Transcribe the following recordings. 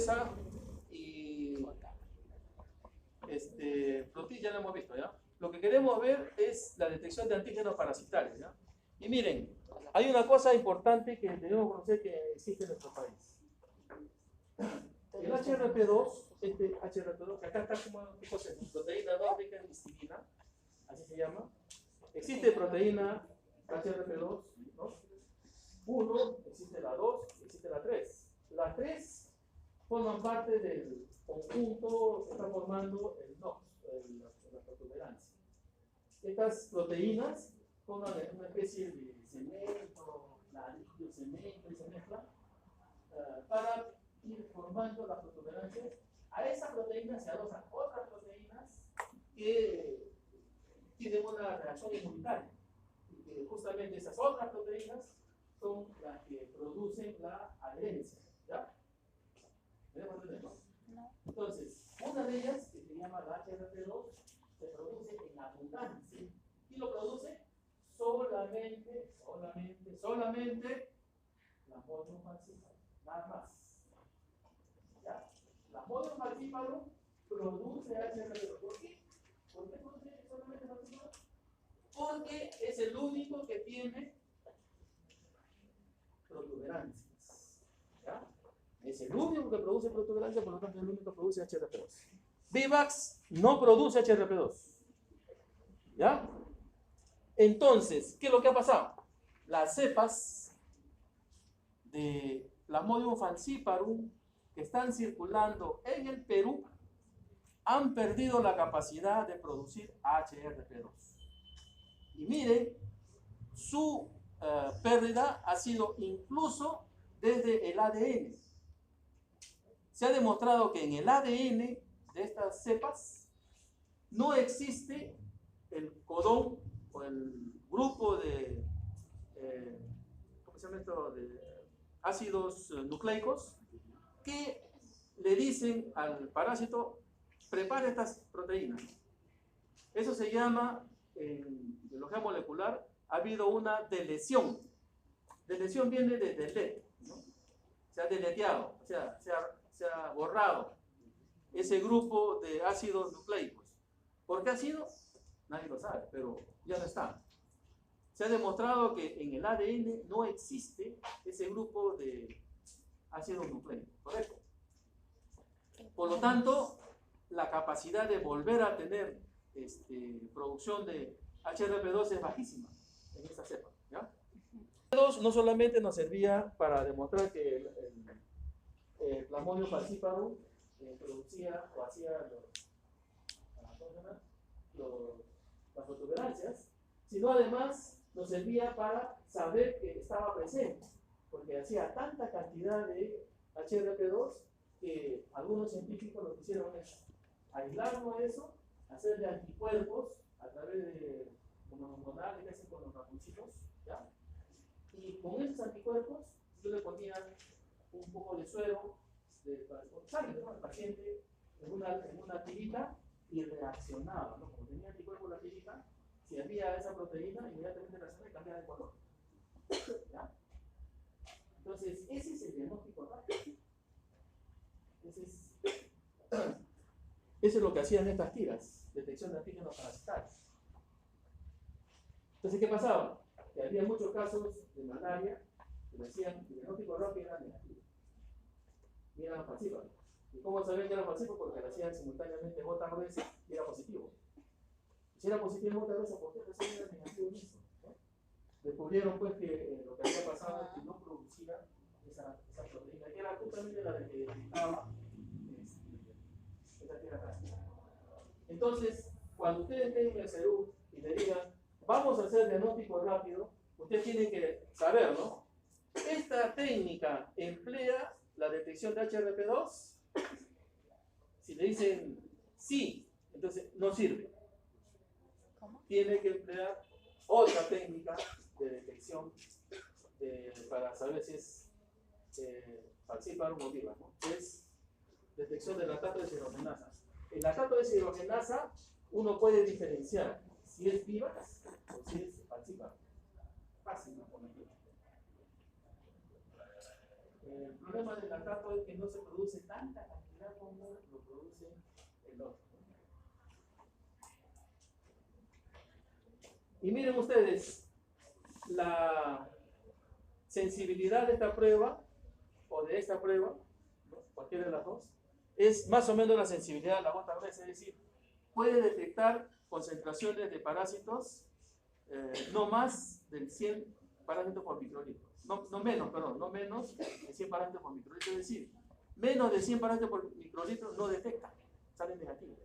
gruesa y proteína, ya lo hemos visto, ¿ya? Lo que queremos ver es la detección de antígenos parasitarios, ¿ya? Y miren, hay una cosa importante que debemos conocer que existe en nuestro país. El HRP2, HRP2, que acá está como ¿qué cosa es? Proteína 2 rica en histidina, así se llama. Existe proteína HRP2, ¿no? 1, existe la 2, existe la 3. Las 3 forman parte del conjunto que está formando el NOx, la protuberancia. Estas proteínas forman una especie de cemento, ladrillo, cemento y se mezclan para ir formando la protuberancia. A esa proteína se adosan otras proteínas que tienen una reacción inmunitaria. Y que justamente esas otras proteínas son las que producen la adherencia. ¿Ya? ¿Podemos entender, no? No. Entonces, una de ellas, que se llama la HRP2, se produce en abundancia. Y lo produce solamente Plasmodium falciparum. Nada más. ¿Ya? Plasmodium falciparum produce HRP2. ¿Por qué? ¿Por qué produce solamente falciparum? Porque es el único que tiene protuberancias. ¿Ya? Es el único que produce protuberancias, por lo tanto es el único que produce HRP2. Vivax no produce HRP2. ¿Ya? Entonces, ¿qué es lo que ha pasado? Las cepas de Plasmodium falciparum que están circulando en el Perú han perdido la capacidad de producir HRP2. Y miren, su pérdida ha sido incluso desde el ADN. Se ha demostrado que en el ADN de estas cepas no existe el codón o el grupo de, ¿cómo se llama esto? De ácidos nucleicos que le dicen al parásito, prepara estas proteínas. Eso se llama, en biología molecular, ha habido una delesión. Delesión viene de delete, ¿no? Se ha deleteado, o sea, se ha borrado ese grupo de ácidos nucleicos. ¿Por qué ha sido? Nadie lo sabe, pero ya no está. Se ha demostrado que en el ADN no existe ese grupo de ácidos nucleicos, ¿correcto? Por lo tanto, la capacidad de volver a tener producción de HRP2 es bajísima en esta cepa, ¿ya? HRP2 no solamente nos servía para demostrar que el Plasmodium falciparum producía o hacía las protuberancias, sino además nos servía para saber que estaba presente, porque hacía tanta cantidad de HRP2 que algunos científicos lo que hicieron es aislarlo a eso, hacerle anticuerpos a través de monoclonales que hacen con los ratoncitos, ¿ya? Y con esos anticuerpos yo le ponía un poco de suero de sangre, ¿no? Al paciente en una tirita y reaccionaba, ¿no? Como tenía anticuerpos la tirita, si había esa proteína, inmediatamente reaccionaba y cambiaba de color, ¿ya? Entonces, ese es el diagnóstico rápido. Eso es lo que hacían estas tiras, detección de antígenos parasitarios. Entonces, ¿qué pasaba? Que había muchos casos de malaria que decían que el diagnóstico rápido era negativo. Y eran falcíparos. ¿Y cómo sabían que eran falcíparos? Porque le hacían simultáneamente JRS y era positivo. Y si era positivo en JRS, ¿por qué recién era negativo en eso? ¿No? Descubrieron pues que lo que había pasado es que no producía esa proteína, que era justamente la que detectaba esa tierra plástica. Entonces, cuando ustedes vengan al Perú y le digan, vamos a hacer diagnóstico rápido, ustedes tienen que saber, ¿no? Esta técnica emplea la detección de HRP2. Si le dicen sí, entonces no sirve. Tiene que emplear otra técnica de detección para saber si es falciparum o viva, ¿no? Es detección del lactato de deshidrogenasa. El lactato de deshidrogenasa uno puede diferenciar si es vivax o si es falciparum. Fácil, ¿no? El problema del lactato es que no se produce tanta Y miren ustedes, la sensibilidad de esta prueba, o de esta prueba, ¿no? Cualquiera de las dos, es más o menos la sensibilidad de la gota gruesa, es decir, puede detectar concentraciones de parásitos no más del 100 parásitos por microlitro. No menos de 100 parásitos por microlitro, es decir, menos de 100 parásitos por microlitro no detecta, sale negativo.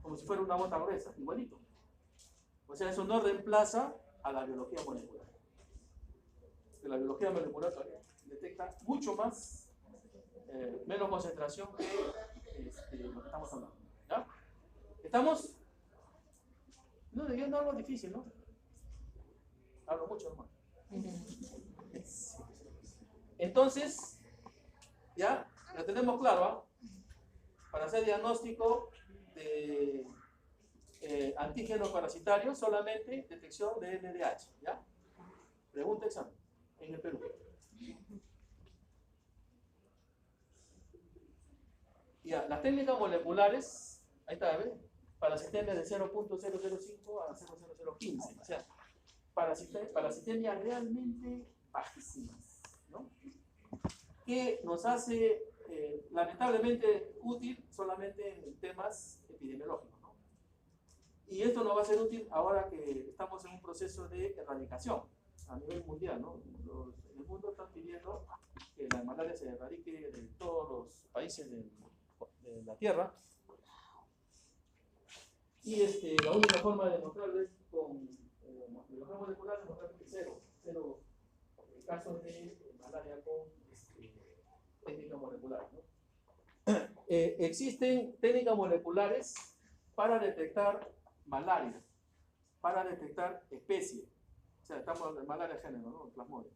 Como si fuera una gota gruesa, igualito. O sea, eso no reemplaza a la biología molecular. Que la biología molecular todavía detecta mucho más, menos concentración que lo que estamos hablando. ¿Ya? ¿Estamos? No, yo no hablo difícil, ¿no? Hablo mucho, hermano. Entonces, ya tenemos claro, ¿ah? Para hacer diagnóstico de antígenos parasitarios, solamente detección de LDH, ¿ya? Pregunta examen en el Perú. Ya, las técnicas moleculares, ahí está, ¿ves? Parasitemia de 0.005 a 0.0015, o sea, parasitemias realmente bajísimas, ¿no? Que nos hace lamentablemente útil solamente en temas epidemiológicos, ¿no? Y esto nos va a ser útil ahora que estamos en un proceso de erradicación a nivel mundial, ¿no? En el mundo están pidiendo que la malaria se erradique de todos los países de la Tierra. Y la única forma de demostrarlo es con biología molecular, demostrar que cero casos de malaria con técnica molecular, ¿no? Existen técnicas moleculares para detectar malaria, para detectar especies. O sea, estamos hablando de malaria género, ¿no? Plasmodium.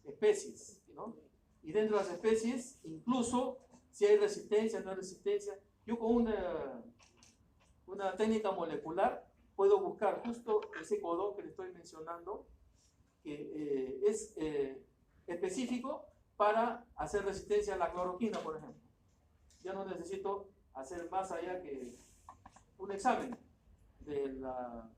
Especies, ¿no? Y dentro de las especies, incluso si hay resistencia, no hay resistencia, yo con una técnica molecular puedo buscar justo ese codón que le estoy mencionando, que es específico para hacer resistencia a la cloroquina, por ejemplo. Ya no necesito hacer más allá que un examen de la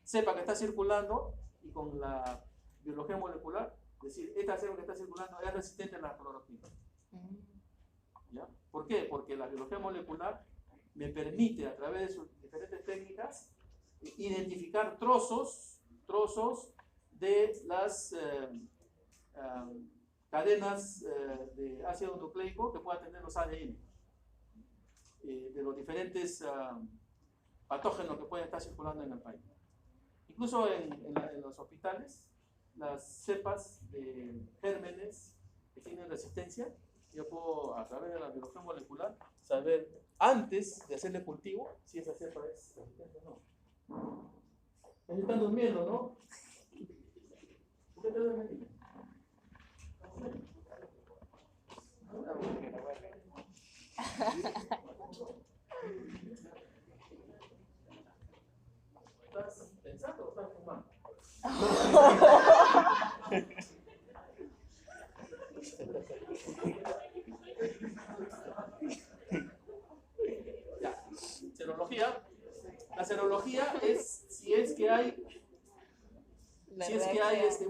cepa que está circulando y con la biología molecular, decir, esta cepa que está circulando es resistente a la cloroquina. ¿Ya? ¿Por qué? Porque la biología molecular me permite, a través de sus diferentes técnicas, identificar trozos de las cadenas de ácido nucleico que puedan tener los ADN, de los diferentes patógenos que pueden estar circulando en el país. Incluso en los hospitales, las cepas de gérmenes que tienen resistencia, yo puedo, a través de la biología molecular, saber antes de hacerle cultivo si esa cepa es resistente o no. Están durmiendo, ¿no? ¿Por qué te duermen? ¿Estás pensando o estás fumando? Ya. Serología. La serología es si es que hay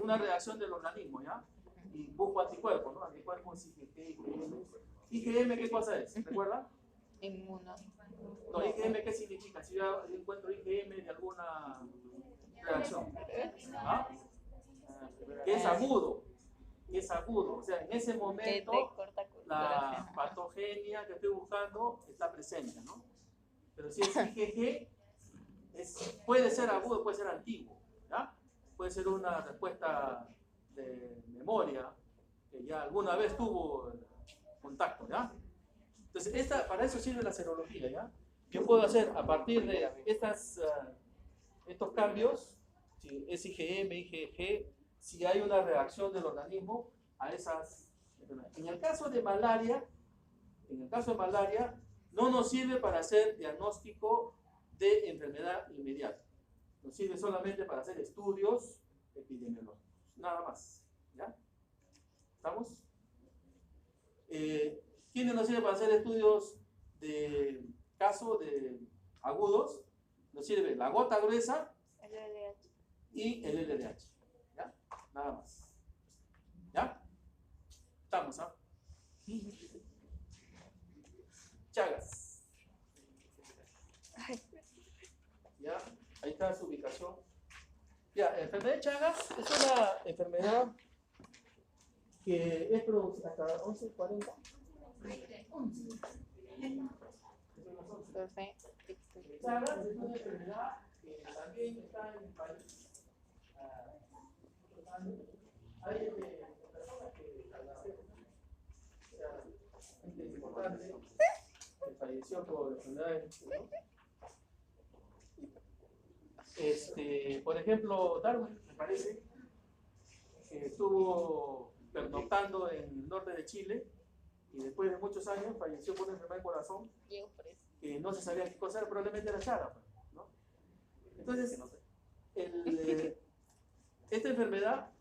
una reacción del organismo, ¿ya? Y busco anticuerpos, ¿no? Anticuerpos IgG, IgM, ¿qué cosa es? ¿Recuerda? Inmuno. No, IgM, ¿qué significa? Si yo encuentro IgM de alguna reacción, ¿ah? Que es agudo, o sea, en ese momento la patogenia que estoy buscando está presente, ¿no? Pero si es IgG, puede ser agudo, puede ser antiguo, ¿ya? Puede ser una respuesta de memoria que ya alguna vez tuvo contacto, ¿ya? Entonces, para eso sirve la serología, ¿ya? Yo puedo hacer a partir de estos cambios, si es IgM, IgG, si hay una reacción del organismo a esas enfermedades. En el caso de malaria, no nos sirve para hacer diagnóstico de enfermedad inmediata. Nos sirve solamente para hacer estudios epidemiológicos, nada más, ¿ya? ¿Estamos? ¿Quiénes nos sirve para hacer estudios de casos de agudos? Nos sirve la gota gruesa, y el LDH. ¿Ya? Nada más. ¿Ya? Estamos, ¿ah? Chagas. ¿Ya? Ahí está su ubicación. Ya, la enfermedad de Chagas es una enfermedad que es producida hasta 11:40. Chagas es una enfermedad que también está en el país. Hay personas que gente importante que falleció por enfermedades, ¿no? Por ejemplo, Darwin, me parece, que estuvo pernoctando en el norte de Chile y después de muchos años falleció por una enfermedad de corazón que no se sabía qué cosa era, probablemente era Chagas, ¿no? Entonces, esta enfermedad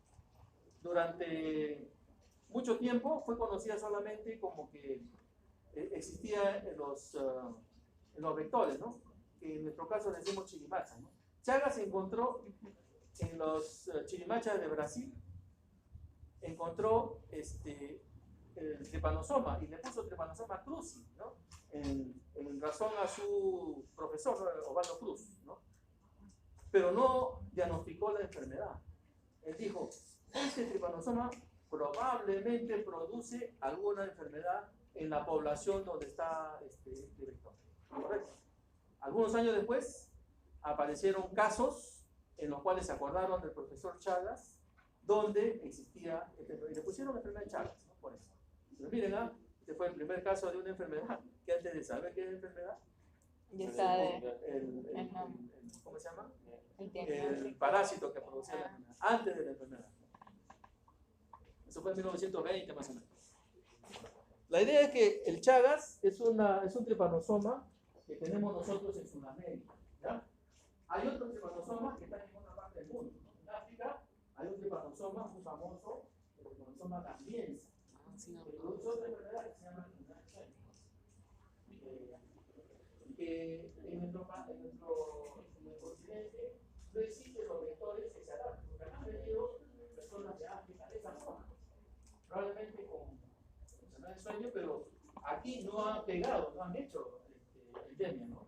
durante mucho tiempo fue conocida solamente como que existía en los vectores, ¿no? Que en nuestro caso le decimos chirimacha, ¿no? Chagas se encontró en los chirimachas de Brasil, encontró el trepanosoma y le puso trepanosoma cruzi, ¿no? En razón a su profesor, Osvaldo Cruz, ¿no? Pero no diagnosticó la enfermedad. Él dijo, este trepanosoma probablemente produce alguna enfermedad en la población donde está este vector. ¿Correcto? Algunos años después aparecieron casos en los cuales se acordaron del profesor Chagas, donde existía, y le pusieron la enfermedad de Chagas, ¿no? Por eso. Pero miren, este fue el primer caso de una enfermedad que antes de saber qué es enfermedad, Ya sabe. ¿cómo se llama? El Parásito que producía la enfermedad, antes de la enfermedad. Eso fue en 1920 más o menos. La idea es que el Chagas es un trepanosoma que tenemos nosotros en Sudamérica, ¿ya? Hay otros trepanosomas que están en otra parte del mundo, ¿no? En África hay un trepanosoma muy famoso, el trepanosoma gambiense, que produce otra enfermedad que se llama enfermedad de sueño. Que en nuestro continente no existen los vectores que se adapten, porque han venido personas de África, de esa zona, probablemente con enfermedad de sueño, pero aquí no han pegado, no han hecho endemia, ¿no?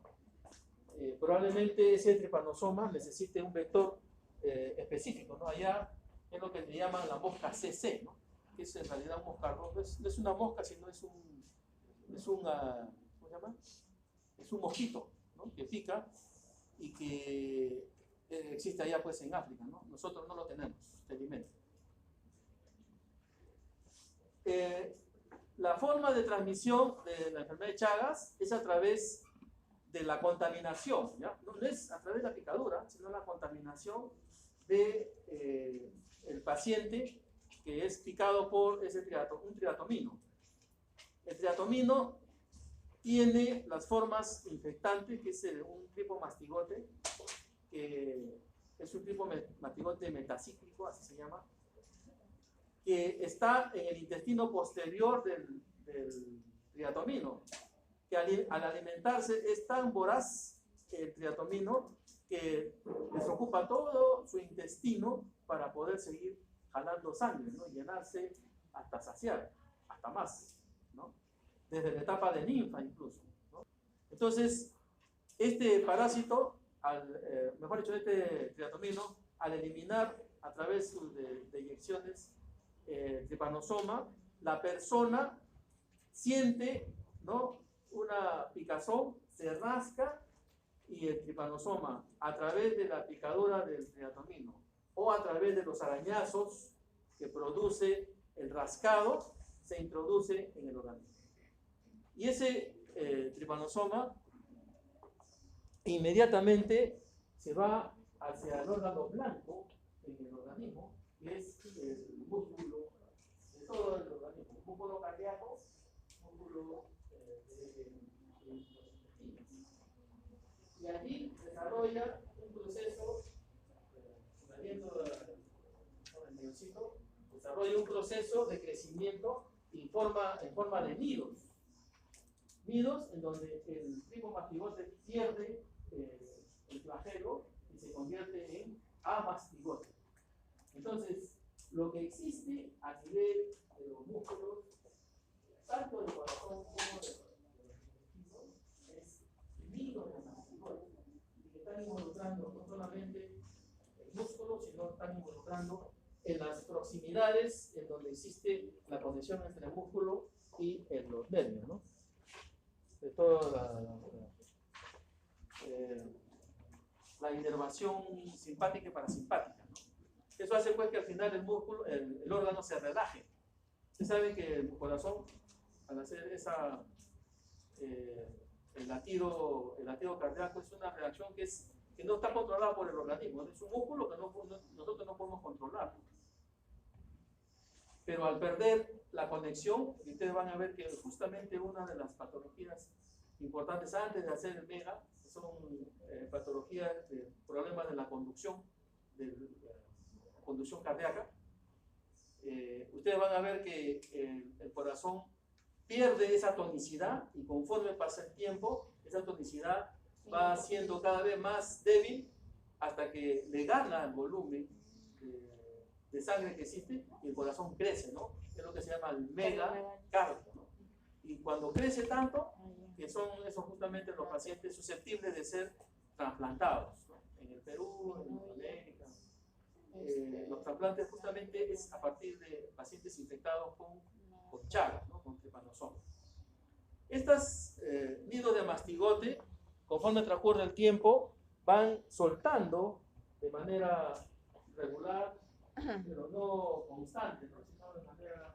Probablemente ese trepanosoma necesite un vector específico, ¿no? Allá es lo que le llaman la mosca CC, ¿no? Que es en realidad un mosca roja, no es una mosca, sino es un ¿cómo se llama? Es un mosquito, ¿no? Que pica y que existe allá pues en África, ¿no? Nosotros no lo tenemos, felizmente. La forma de transmisión de la enfermedad de Chagas es a través de la contaminación, ¿ya? No es a través de la picadura, sino la contaminación de el paciente que es picado por un triatomino. El triatomino tiene las formas infectantes, que es un tripomastigote, que es un tripomastigote metacíclico, así se llama, que está en el intestino posterior del triatomino, que al alimentarse es tan voraz el triatomino que desocupa todo su intestino para poder seguir jalando sangre, ¿no? Y llenarse hasta saciar, hasta más, ¿no? Desde la etapa de ninfa incluso, ¿no? Entonces, este parásito, mejor dicho, este triatomino, al eliminar a través de inyecciones trepanosoma, la persona siente, ¿no?, una picazón, se rasca y el trepanosoma, a través de la picadura del triatomino o a través de los arañazos que produce el rascado, se introduce en el organismo. Y ese trepanosoma inmediatamente se va hacia el órgano blanco en el organismo, que es el músculo de todo el organismo, el músculo cardíaco, músculo de los intestinos. Y aquí desarrolla un proceso, subiendo el mioncito, desarrolla un proceso de crecimiento en forma de nidos. Nidos en donde el tripomastigote pierde el flagelo y se convierte en a mastigote. Entonces, lo que existe a nivel de los músculos, tanto del corazón como de los intestinos, es nidos de mastigote, que están involucrando no solamente el músculo, sino están involucrando en las proximidades en donde existe la conexión entre el músculo y los nervios, ¿no? De toda la inervación simpática y parasimpática, ¿no? Eso hace pues que al final el músculo, el órgano se relaje. Ustedes saben que el corazón, al hacer el latido cardíaco, es una reacción que no está controlada por el organismo, es un músculo que nosotros no podemos controlar. Pero al perder la conexión, ustedes van a ver que justamente una de las patologías importantes antes de hacer el MEGA son patologías de problemas de la conducción, conducción cardíaca. Ustedes van a ver que el corazón pierde esa tonicidad y conforme pasa el tiempo, esa tonicidad va siendo cada vez más débil hasta que le gana el volumen de sangre que existe y el corazón crece, ¿no? Es lo que se llama el megacardio, ¿no? Y cuando crece tanto, que son esos justamente los pacientes susceptibles de ser trasplantados, ¿no? En el Perú, en América, los trasplantes justamente es a partir de pacientes infectados con Chagas, ¿no? Con tripanosoma. Estas nidos de mastigote, conforme transcurre el tiempo, van soltando de manera regular, pero no constante, ¿no? Sino de manera,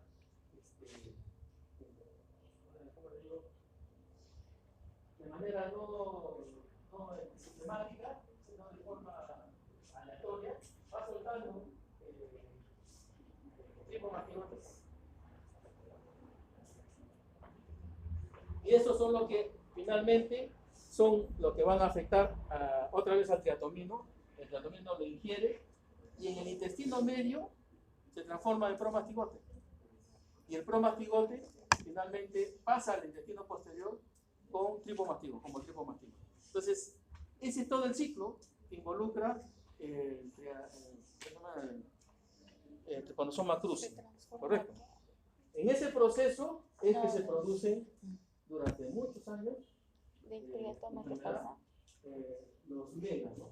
¿cómo le digo? De manera no sistemática, sino de forma aleatoria, va soltando tipo mastigotes. Y esos son los que finalmente son los que van a afectar otra vez al triatomino. El triatomino lo ingiere y en el intestino medio se transforma en promastigote. Y el promastigote finalmente pasa al intestino posterior con tripomastigo, como tripomastigo. Entonces, ese es todo el ciclo que involucra el tripanosoma cruzi. ¿Correcto? En ese proceso es que se producen durante muchos años ¿Del triatoma qué pasa? los megas, ¿no?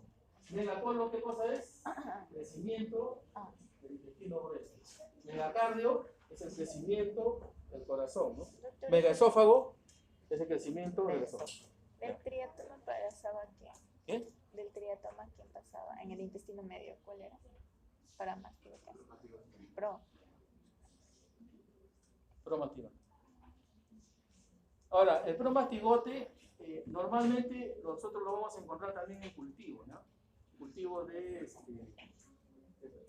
Megacolon, ¿qué cosa es? Crecimiento del intestino grueso. Megacardio es el crecimiento del corazón, ¿no? Megaesófago es el crecimiento del esófago. ¿Del triatoma pasaba qué? ¿Qué? ¿Del triatoma quién pasaba? En el intestino medio, ¿cuál era? Para más que Promastigote. Ahora, el promastigote normalmente nosotros lo vamos a encontrar también en cultivo, ¿no? Cultivo de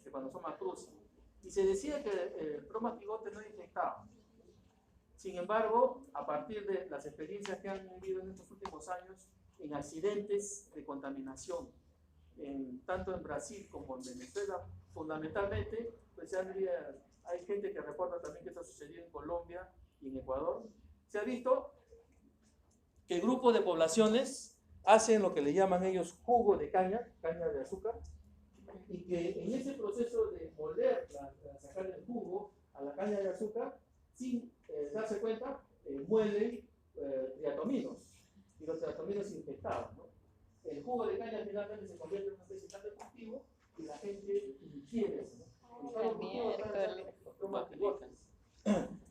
Trypanosoma cruzi. Y se decía que el promastigote no infectaba. Sin embargo, a partir de las experiencias que han vivido en estos últimos años, en accidentes de contaminación, tanto en Brasil como en Venezuela, fundamentalmente, pues hay gente que reporta también que esto ha sucedido en Colombia y en Ecuador. Se ha visto que grupos de poblaciones hacen lo que le llaman ellos jugo de caña de azúcar, y que en ese proceso de moler, sacar el jugo a la caña de azúcar, sin darse cuenta, muelen triatominos, y los triatominos infectados, ¿no? El jugo de caña finalmente se convierte en una especie de cultivo y la gente ingiere eso, ¿no? Los promastigotes.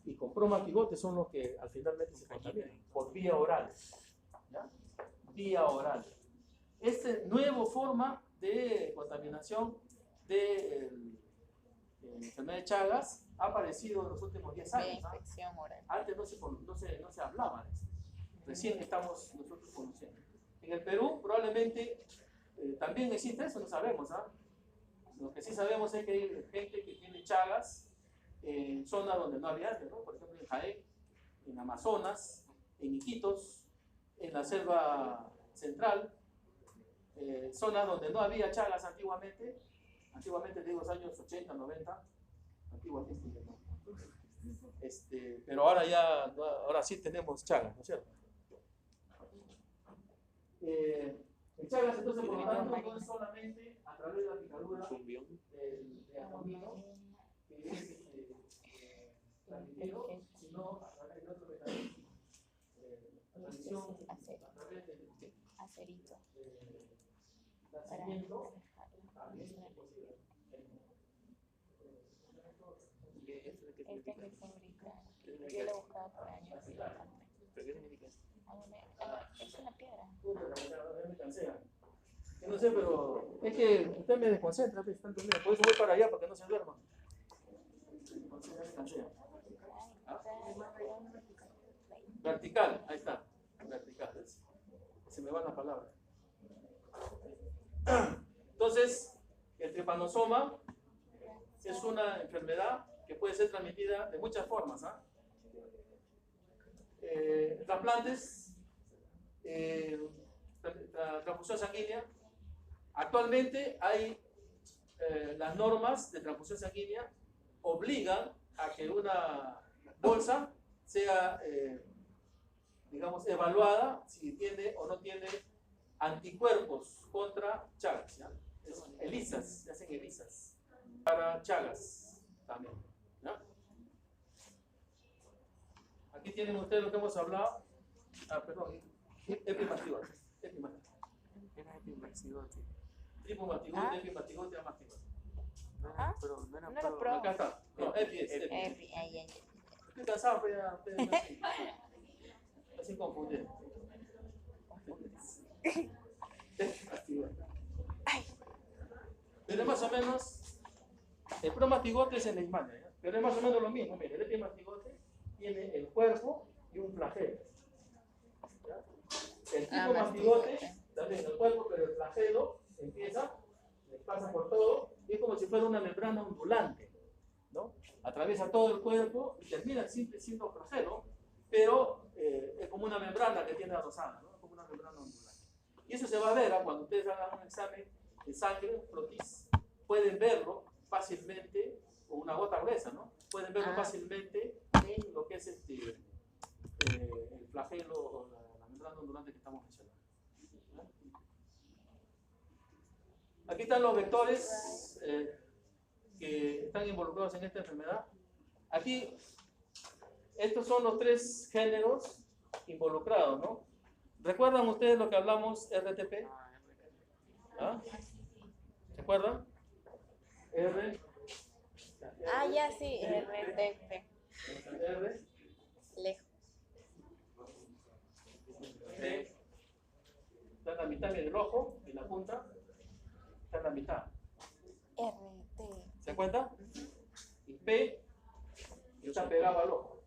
Y con promastigotes son los que al finalmente se contaminan por vía oral, ¿ya? Vía oral. Esta nueva forma de contaminación de enfermedad de Chagas ha aparecido en los últimos 10 años. infección oral. Antes no se hablaba de eso. Recién estamos nosotros conociendo. En el Perú probablemente también existe eso, no sabemos. Lo que sí sabemos es que hay gente que tiene Chagas en zonas donde no había antes, ¿no? Por ejemplo en Jaén, en Amazonas, en Iquitos, en la selva central, zonas donde no había Chagas antiguamente digo los años 80, 90, antiguamente, ¿no? Pero ahora sí tenemos Chagas, ¿no es cierto? El Chagas, entonces, por lo tanto, no es solamente a través de la picadura de amonino que es transmitido, sino a través de otro mecanismo. La transmisión a través del Acerito. nacimiento también es posible. Este es mi favorita. Yo lo buscaba por años y lo encontré. Es una piedra. Me cansé. Yo no sé, pero es que usted me desconcentra, pues, tanto miedo. Por eso voy para allá, para que no se duerma. Entonces ya me cansé. Vertical, ahí está. Vertical. Se me van las palabras. Entonces, el tripanosoma es una enfermedad que puede ser transmitida de muchas formas. Trasplantes, transfusión sanguínea. Actualmente hay las normas de transfusión sanguínea obligan a que una bolsa sea, digamos, evaluada si tiene o no tiene anticuerpos contra Chagas. ¿Ya? ELISAs, se hacen ELISAs para Chagas también. ¿Ya? Aquí tienen ustedes lo que hemos hablado. Perdón, epimastigote. Tripomatigote, epimastigote, amastigote. Pero no era no era pro. Acá está. No, epi es. Estoy cansado, pero ya ustedes así confundir. Pero es más o menos, el promastigote es en la imagen, ¿ya? Pero es más o menos lo mismo. Mire, el epimastigote tiene el cuerpo y un flagelo. ¿Ya? El tripomastigote también el cuerpo, pero el flagelo empieza, pasa por todo, y es como si fuera una membrana ondulante, ¿no? Atraviesa todo el cuerpo y termina siempre siendo flagelo, pero es como una membrana que tiene adosada, ¿no? Como una membrana ondulante. Y eso se va a ver cuando ustedes hagan un examen de sangre, flotis, pueden verlo fácilmente, con una gota gruesa, ¿no? Pueden verlo fácilmente en lo que es el flagelo o la membrana ondulante que estamos mencionando. Aquí están los vectores que están involucrados en esta enfermedad. Aquí, estos son los tres géneros involucrados, ¿no? ¿Recuerdan ustedes lo que hablamos RTP? ¿Ah? ¿Se acuerdan? Ya sí, RTP. R. Lejos. T. Está en la mitad del ojo y la punta está en la mitad. RT. ¿Se da cuenta? Y P está pegado al ojo.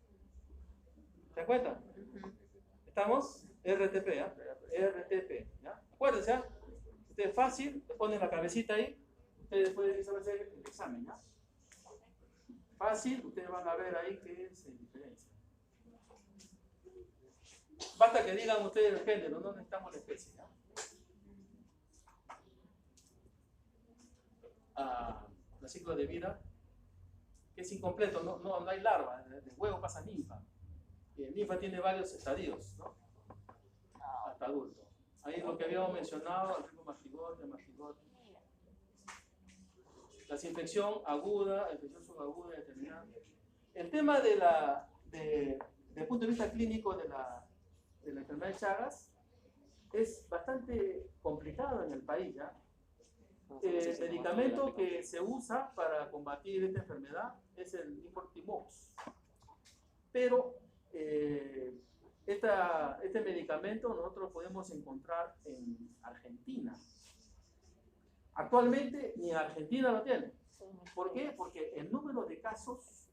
¿Se da cuenta? ¿Estamos? RTP, ¿eh? RTP, ¿ya? Acuérdense, ustedes fácil, le ponen la cabecita ahí, ustedes pueden hacer el examen, ¿ya? Fácil, ustedes van a ver ahí qué es la diferencia. Basta que digan ustedes el género, no necesitamos la especie, ¿ya? El ciclo de vida, que es incompleto, no hay larva, del huevo pasa ninfa. Y el ninfa tiene varios estadios, ¿no? Hasta adulto. Ahí lo que habíamos mencionado, el tipo mastigote. La infección aguda, infección subaguda determinada. El tema desde el punto de vista clínico de la enfermedad de Chagas es bastante complicado en el país, ¿ya? El medicamento que se usa para combatir esta enfermedad es el Ifortimox. Pero este medicamento nosotros lo podemos encontrar en Argentina. Actualmente ni Argentina lo tiene. ¿Por qué? Porque el número de casos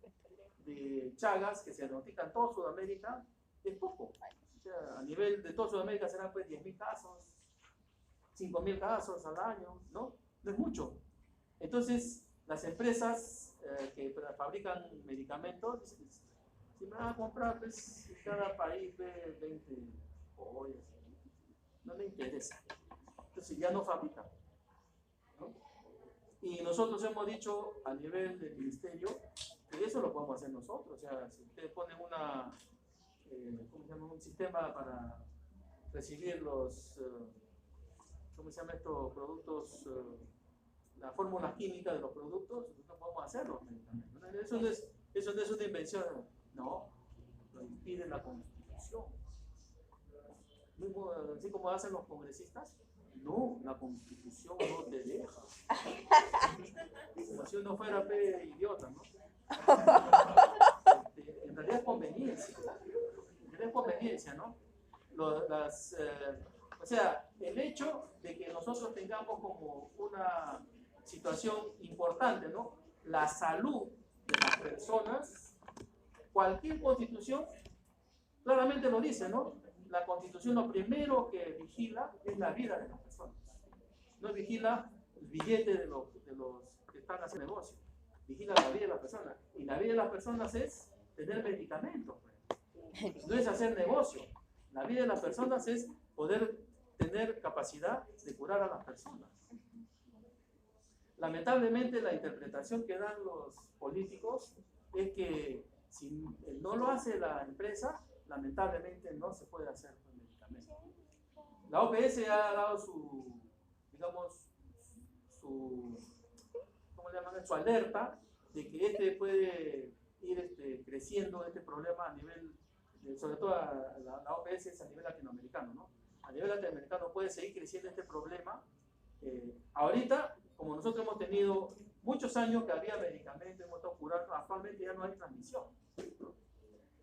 de Chagas que se notifican en toda Sudamérica es poco. O sea, a nivel de toda Sudamérica serán pues 10.000 casos, 5.000 casos al año, ¿no? No es mucho. Entonces, las empresas que fabrican medicamentos dicen, si me van a comprar, pues, cada país ve 20 ollas, no le interesa. Entonces ya no fabrican, ¿no? Y nosotros hemos dicho a nivel del ministerio que eso lo podemos hacer nosotros. O sea, si ustedes ponen ¿cómo se llama? Un sistema para recibir ¿cómo se llama esto? Productos, la fórmula química de los productos, nosotros podemos hacerlo. Eso no es una invención, no, lo impide la Constitución. Mismo, así como hacen los congresistas, no, la Constitución no te deja. Como si uno fuera idiota, ¿no? En realidad es conveniencia. En realidad es conveniencia, ¿no? O sea, el hecho de que nosotros tengamos como una situación importante, ¿no? La salud de las personas, cualquier constitución claramente lo dice, ¿no? La Constitución lo primero que vigila es la vida de las personas. No vigila el billete de los que están haciendo negocio. Vigila la vida de las personas. Y la vida de las personas es tener medicamentos. Pues. No es hacer negocio. La vida de las personas es poder tener capacidad de curar a las personas. Lamentablemente la interpretación que dan los políticos es que si no lo hace la empresa, lamentablemente no se puede hacer con medicamentos. La OPS ha dado digamos, ¿cómo le llaman? Su alerta de que puede ir creciendo este problema a nivel, sobre todo la OPS es a nivel latinoamericano, ¿no? A nivel latinoamericano puede seguir creciendo este problema. Ahorita, como nosotros hemos tenido muchos años que había medicamentos, hemos estado curando, actualmente ya no hay transmisión.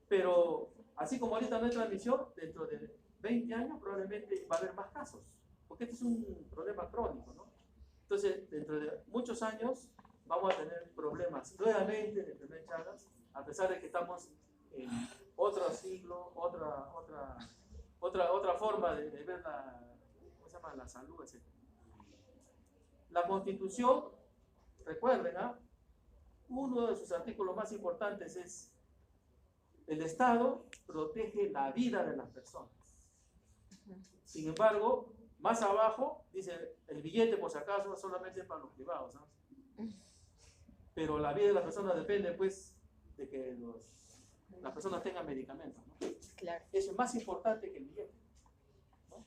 Pero así como ahorita no hay transmisión, dentro de 20 años probablemente va a haber más casos, porque este es un problema crónico, ¿no? Entonces, dentro de muchos años vamos a tener problemas nuevamente de enfermedad de Chagas, a pesar de que estamos en otro siglo, otra forma de ver ¿cómo se llama? La salud, etc. La Constitución, recuerden, ¿eh? Uno de sus artículos más importantes es: el Estado protege la vida de las personas. Sin embargo, más abajo dice: el billete, por si acaso, solamente para los privados, ¿no? Pero la vida de las personas depende, pues, de que las personas tengan medicamentos, ¿no? Claro. Eso es más importante que el billete, ¿no?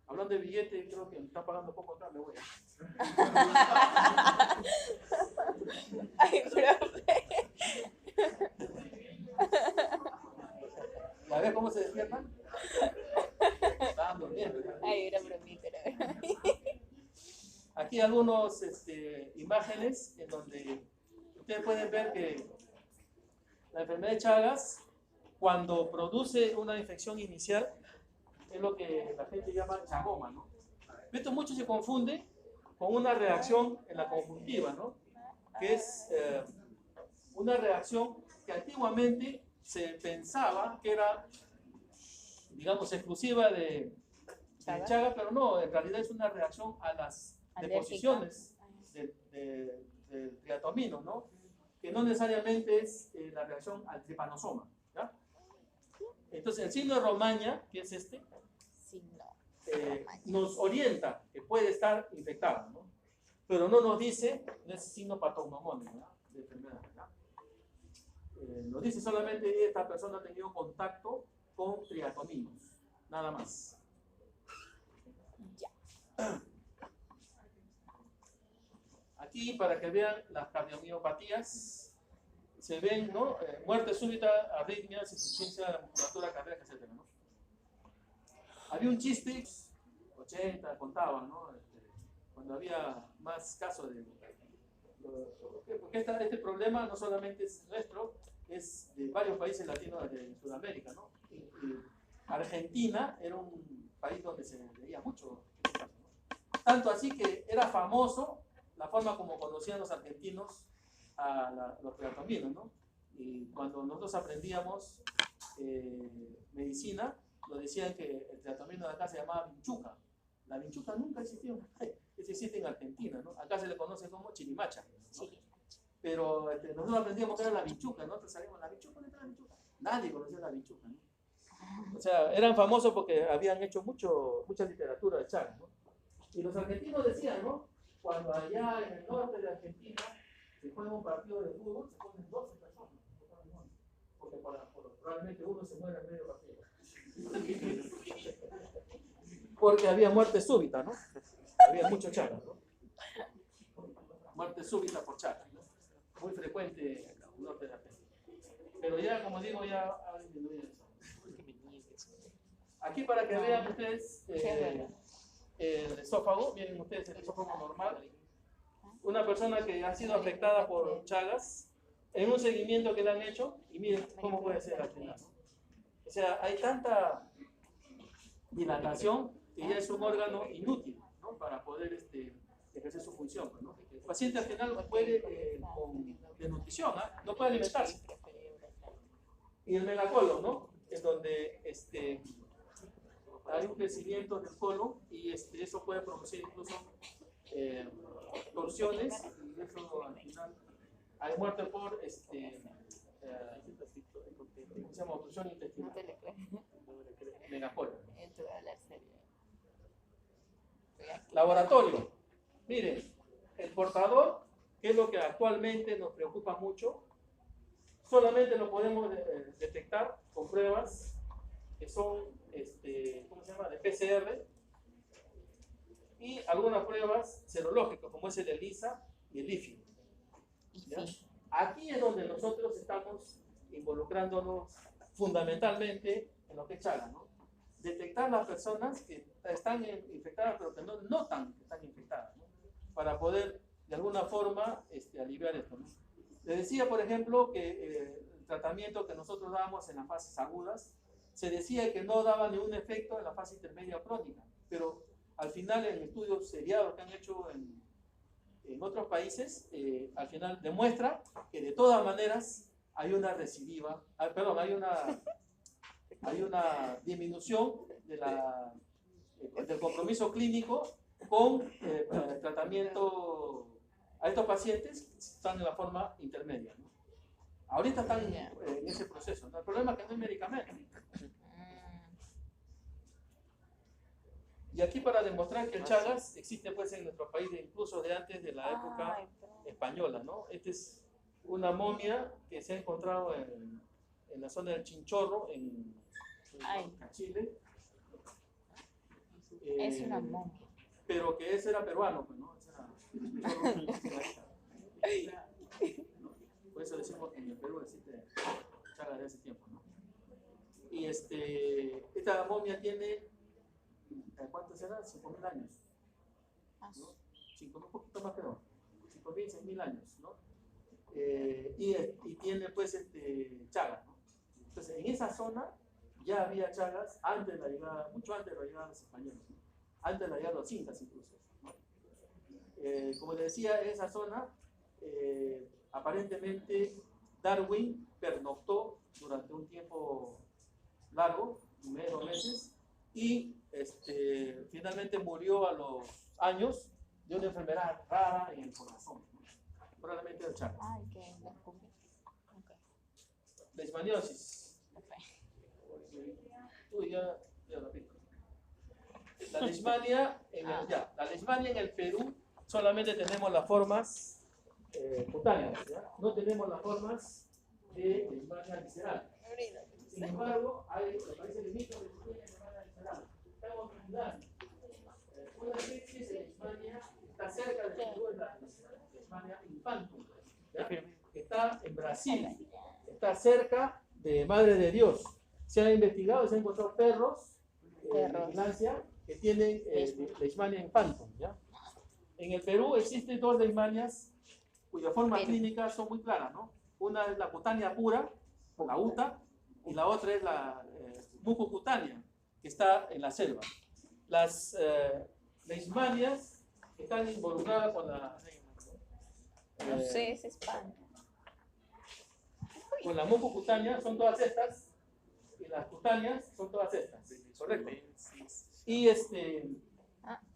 Hablando de billete, creo que me está pagando poco acá, me voy a... Ay, profe. ¿Ya ves cómo se despiertan? Estaban durmiendo, ¿ya? Ay, era bromita, era. Aquí algunas imágenes en donde ustedes pueden ver que la enfermedad de Chagas, cuando produce una infección inicial, es lo que la gente llama chagoma, ¿no? Esto mucho se confunde con una reacción en la conjuntiva, ¿no? Que es una reacción que antiguamente se pensaba que era, digamos, exclusiva de Chagas, pero no, en realidad es una reacción a las deposiciones del triatomino, ¿no? Que no necesariamente es la reacción al tripanosoma, ¿ya? Entonces el signo de Romaña, que es Sí, no. nos orienta que puede estar infectado, ¿no? Pero no nos dice, no es signo patognomónico, ¿no? De enfermedad, ¿no? Nos dice solamente que esta persona ha tenido contacto con triatominos, nada más. Ya. Aquí, para que vean las cardiomiopatías, se ven, ¿no? Muerte súbita, arritmias, insuficiencia de la musculatura cardíaca, etc., ¿no? Había un chiste, 80 contaban, ¿no? Cuando había más casos de... Porque este problema no solamente es nuestro, es de varios países latinos de Sudamérica, ¿no? Y Argentina era un país donde se veía mucho, ¿no? Tanto así que era famoso la forma como conocían los argentinos a los triatominos, ¿no? Y cuando nosotros aprendíamos medicina, nos decían que el triatomino de acá se llamaba vinchuca. La vinchuca nunca existió, eso existe en Argentina, ¿no? Acá se le conoce como chirimacha, ¿no? Pero nosotros aprendíamos que era la vinchuca, ¿no? Entonces sabíamos, ¿la vinchuca? ¿Dónde está la vinchuca? Nadie conocía la vinchuca, ¿no? O sea, eran famosos porque habían hecho mucha literatura de Chagas, ¿no? Y los argentinos decían, ¿no? Cuando allá en el norte de Argentina se juega un partido de fútbol, se ponen 12 personas, porque probablemente uno se muera en medio partido. porque había muerte súbita, ¿no? Había mucho Chagas, ¿no? Muerte súbita por Chagas, ¿no? Muy frecuente en el norte de Argentina. Pero ya, como digo, ya ha disminuido eso. Aquí para que vean ustedes el esófago, miren ustedes el esófago normal. Una persona que ha sido afectada por Chagas, en un seguimiento que le han hecho, y miren cómo puede ser al final, ¿no? O sea, hay tanta dilatación que ya es un órgano inútil, ¿no? Para poder ejercer su función, ¿no? El paciente al final puede con desnutrición, ¿no? No puede alimentarse. Y el megacolon, ¿no? Es donde hay un crecimiento del colon y eso puede producir incluso torsiones, y eso al final hay muerte por se llama obstrucción No intestinal. te le creo. Megacolon. Esto va a hablar serio. Laboratorio. Miren, el portador, que es lo que actualmente nos preocupa mucho, solamente lo podemos detectar con pruebas que son, ¿cómo se llama?, de PCR, y algunas pruebas serológicas, como es el ELISA y el IFI. ¿Ya? Aquí es donde nosotros estamos involucrándonos fundamentalmente en lo que es Chagas, ¿no? Detectar las personas que están infectadas pero que no notan que están infectadas, ¿no? Para poder de alguna forma aliviar esto, ¿no? Les decía, por ejemplo, que el tratamiento que nosotros dábamos en las fases agudas, se decía que no daba ningún efecto en la fase intermedia o crónica, pero al final en estudios seriados que han hecho en otros países, al final demuestra que de todas maneras hay una recidiva, perdón, hay una disminución del compromiso clínico con el tratamiento a estos pacientes que están en la forma intermedia, ¿no? Ahorita están en ese proceso, ¿no? El problema es que no hay medicamento. Y aquí para demostrar que el Chagas existe pues en nuestro país incluso de antes de la época española, ¿no? Esta es una momia que se ha encontrado en la zona del Chinchorro, en Chile. Es una momia. Pero que ese era peruano, pues, ¿no? Ese era, por eso decimos que en el Perú existe Chagas de ese tiempo, ¿no? Y esta momia tiene, ¿cuántos será? 5.000 años, ¿no? 5.000, un poquito más, pero 5.000, 6.000 años, ¿no? Y tiene pues Chagas, ¿no? Entonces en esa zona ya había Chagas antes de la llegada, mucho antes de la llegada de los españoles, ¿no? Antes de la llegada de los incas incluso, ¿no? Como les decía, en esa zona aparentemente Darwin pernoctó durante un tiempo largo, un mes, 2 meses, y finalmente murió a los años de una enfermedad rara en el corazón, ¿no? Probablemente de Chagas. Ay, que la comí. Leishmaniosis. Uy, ya repito. La leishmania en el Perú solamente tenemos las formas cutáneas, ¿ya? No tenemos las formas de leishmania visceral. Sin embargo, hay los países limítrofes que tienen leishmania visceral. Estamos olvidando. Una especie de leishmania está cerca del Perú, es la leishmania infantum, ¿ya? Está en Brasil, está cerca de Madre de Dios. Se ha investigado, se han encontrado perros de vigilancia que tienen leishmania infantum, ¿ya? En el Perú existen 2 leishmanias cuyas formas clínicas son muy claras, ¿no? Una es la cutánea pura, la UTA, y la otra es la mucocutánea, que está en la selva. Las leishmanias están involucradas con la... No sé, es espanto. Con la mucocutánea son todas estas, y las cutáneas son todas estas, ¿correcto? Y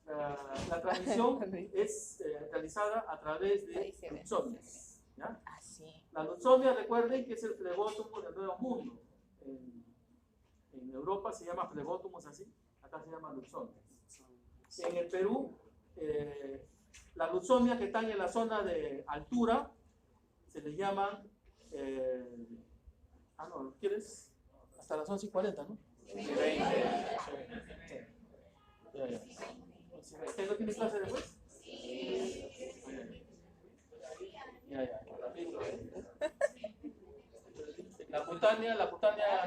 la transmisión es realizada a través de luxomias, ¿ya? La luxomia, recuerden que es el flebótumo del Nuevo Mundo. En Europa se llama flebótumos así, acá se llama luxomia. En el Perú, las luxomias que están en la zona de altura se les llaman no, ¿quieres? Hasta las 11:40, ¿no? 20. ¿No tienes clase después? Ya, rapidito, ¿eh? La cutánea,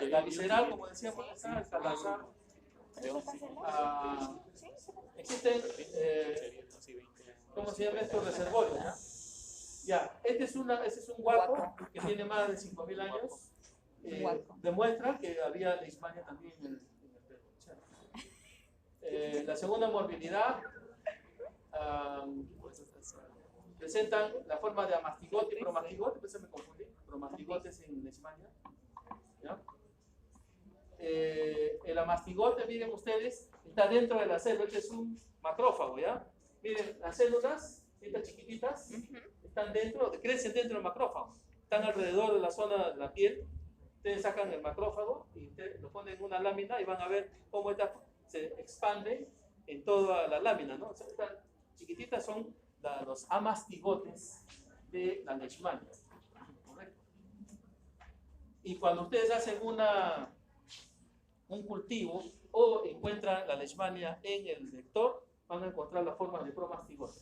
la visceral, como decíamos, está el calazar. Existen, ¿cómo se llama esto? Reservorios, ¿ya? Ya, este es un huaco que tiene más de 5.000 años. Demuestra que había leishmania también en el Perú. La segunda morbilidad presentan la forma de amastigote y promastigote, pues se me confundí, promastigotes en leishmania. ¿Ya? El amastigote, miren ustedes, está dentro de la célula, este es un macrófago, ¿ya? Miren, las células, estas chiquititas, están dentro, crecen dentro del macrófago, están alrededor de la zona de la piel. Ustedes sacan el macrófago y lo ponen en una lámina y van a ver cómo esta se expande en toda la lámina, ¿no? O sea, estas chiquititas son los amastigotes de la leishmania. ¿Correcto? Y cuando ustedes hacen un cultivo o encuentran la leishmania en el vector, van a encontrar la forma de promastigote.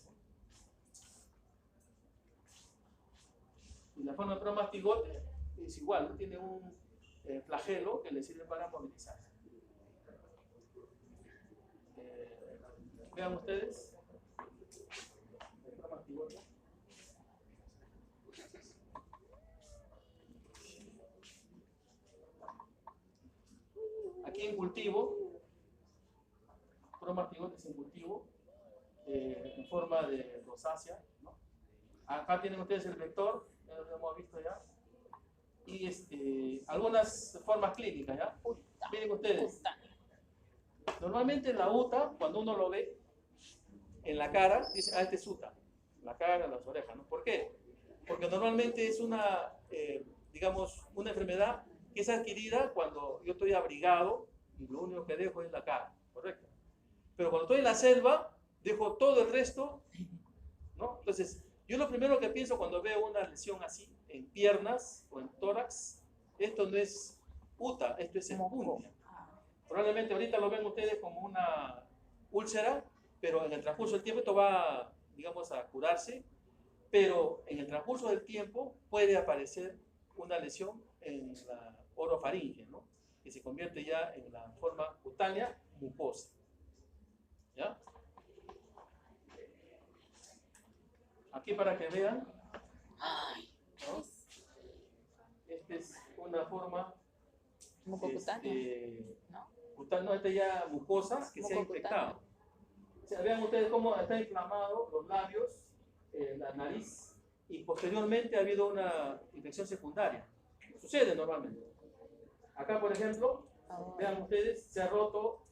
Y la forma de promastigote es igual, ¿no? Tiene un flagelo que le sirve para movilizarse. Vean ustedes. Aquí en cultivo, promastigotes en cultivo, en forma de rosácea, ¿no? Acá tienen ustedes el vector, ya lo hemos visto ya. Y algunas formas clínicas, ¿ya? Miren ustedes. Normalmente la UTA, cuando uno lo ve en la cara, dice, ah, este es UTA. La cara, las orejas, ¿no? ¿Por qué? Porque normalmente es digamos, una enfermedad que es adquirida cuando yo estoy abrigado y lo único que dejo es la cara, ¿correcto? Pero cuando estoy en la selva, dejo todo el resto, ¿no? Entonces, yo lo primero que pienso cuando veo una lesión así, en piernas o en tórax, esto no es UTA, esto es enpundia. Probablemente ahorita lo ven ustedes como una úlcera, pero en el transcurso del tiempo esto va, digamos, a curarse, pero en el transcurso del tiempo puede aparecer una lesión en la orofaringe, ¿no? Que se convierte ya en la forma cutánea mucosa. ¿Ya? Aquí para que vean, ¿no? Esta es una forma ¿no? Esta ya mucosa que se ha infectado. O sea, vean ustedes cómo están inflamados los labios, la nariz, y posteriormente ha habido una infección secundaria. Sucede normalmente. Acá, por ejemplo, vean ustedes, se ha roto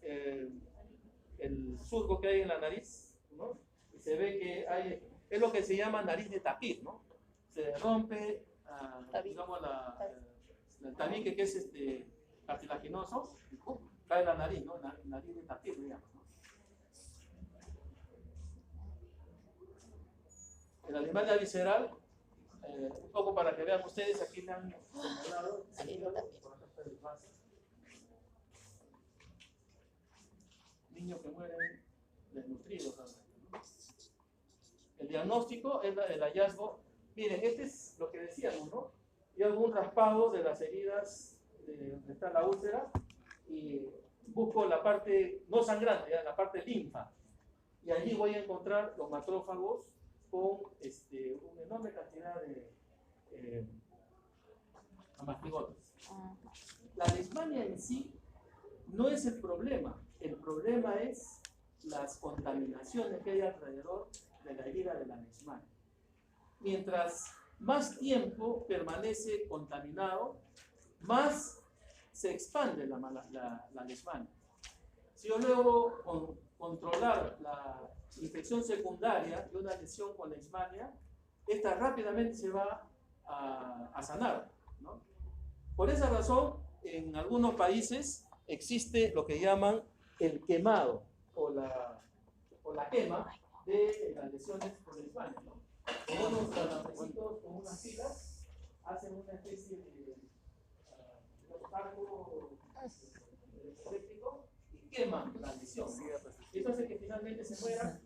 el surco que hay en la nariz, ¿no? Y se ve que es lo que se llama nariz de tapir, ¿no? Se rompe, digamos, el tabique que es cartilaginoso, y cae la nariz, ¿no? La nariz de tapir, digamos, ¿no? El animal visceral, un poco para que vean ustedes, aquí le han señalado niños que mueren desnutridos. El diagnóstico es el hallazgo. Miren, este es lo que decíamos, ¿no? Yo hago un raspado de las heridas de donde está la úlcera y busco la parte no sangrante, ¿ya? La parte linfa. Y allí voy a encontrar los macrófagos con una enorme cantidad de amastigotes. La leishmania en sí no es el problema es las contaminaciones que hay alrededor de la herida de la leishmania. Mientras más tiempo permanece contaminado, más se expande la leishmania. Si yo logro controlar la infección secundaria de una lesión con leishmania, esta rápidamente se va a sanar, ¿no? Por esa razón, en algunos países existe lo que llaman el quemado o la quema de las lesiones con leishmania, ¿no? Con unos alambres, con unas pilas, hacen una especie de arco eléctrico y queman la lesión. Eso hace que finalmente se muera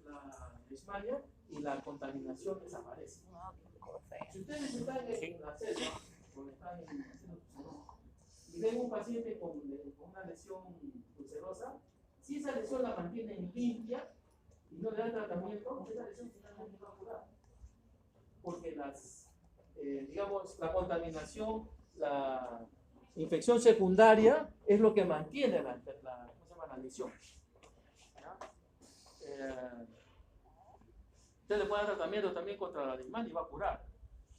leishmania y la contaminación desaparece. No, qué cosa es. Si ustedes están en la selva, o están en y ven un paciente con una lesión ulcerosa, si esa lesión la mantienen limpia y no le dan tratamiento, esa lesión finalmente va a curar. Porque digamos, la contaminación, la infección secundaria es lo que mantiene la lesión. Usted le puede dar tratamiento también contra la leishmania y va a curar.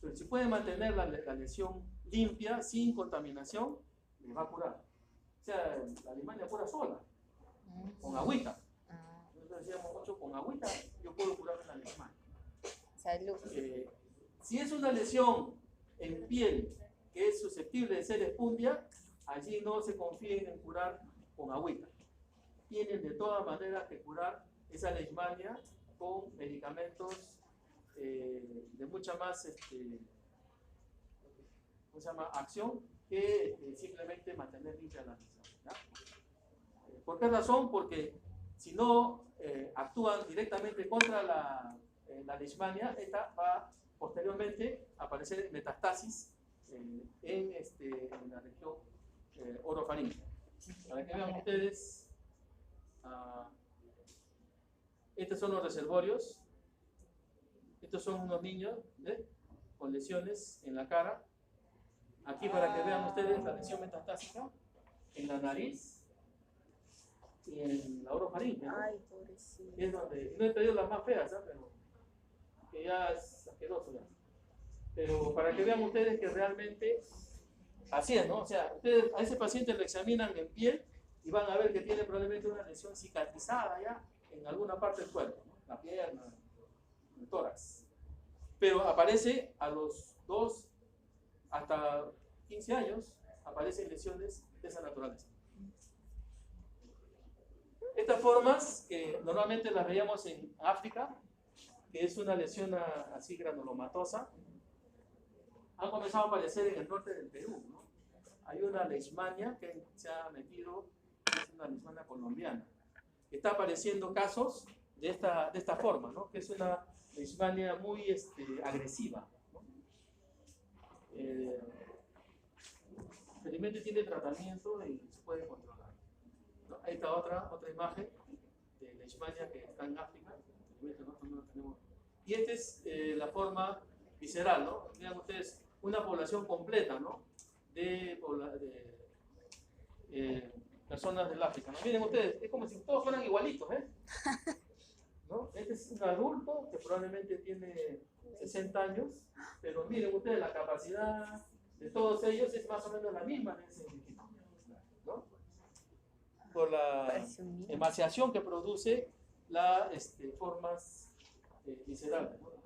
Pero si puede mantener la lesión limpia, sin contaminación, le va a curar. O sea, la leishmania cura sola, con agüita. Nosotros decíamos mucho, con agüita yo puedo curar la leishmania. Salud. Si es una lesión en piel que es susceptible de ser espundia, allí no se confíen en curar con agüita. Tienen de todas maneras que curar esa leishmania con medicamentos de mucha más ¿cómo se llama? Acción que simplemente mantener limpia la lesión. ¿Por qué razón? Porque si no actúan directamente contra la leishmania, esta va posteriormente a aparecer metastasis en la región orofaríngea. Para que vean ustedes, estos son los reservorios. Estos son unos niños con lesiones en la cara. Aquí para que vean ustedes la lesión metastásica en la nariz y en la orofaringe, ¿no? Ay, pobrecito. Es donde, no he traído las más feas, ¿sabes? Pero que ya es asqueroso ya. Pero para que vean ustedes que realmente así es, ¿no? O sea, ustedes a ese paciente lo examinan en piel y van a ver que tiene probablemente una lesión cicatrizada ya en alguna parte del cuerpo, ¿no? La pierna, el tórax. Pero aparece a los 2 hasta 15 años, aparecen lesiones de esa naturaleza. Estas formas, que normalmente las veíamos en África, que es una lesión así granulomatosa, han comenzado a aparecer en el norte del Perú, ¿no? Hay una leishmania que se ha metido, es una leishmania colombiana. Está apareciendo casos de esta forma, ¿no? Que es una leishmania muy agresiva, ¿no? Felizmente tiene tratamiento y se puede controlar, ¿no? Ahí está otra imagen de leishmania que está en África. Nosotros no lo tenemos. Y esta es la forma visceral, ¿no? Vean ustedes, una población completa, ¿no? De personas del África, ¿no? Miren ustedes, es como si todos fueran igualitos, ¿no? Este es un adulto que probablemente tiene 60 años, pero miren ustedes, la capacidad de todos ellos es más o menos la misma en ese sentido, ¿no? Por la emaciación que produce las formas viscerales, ¿no?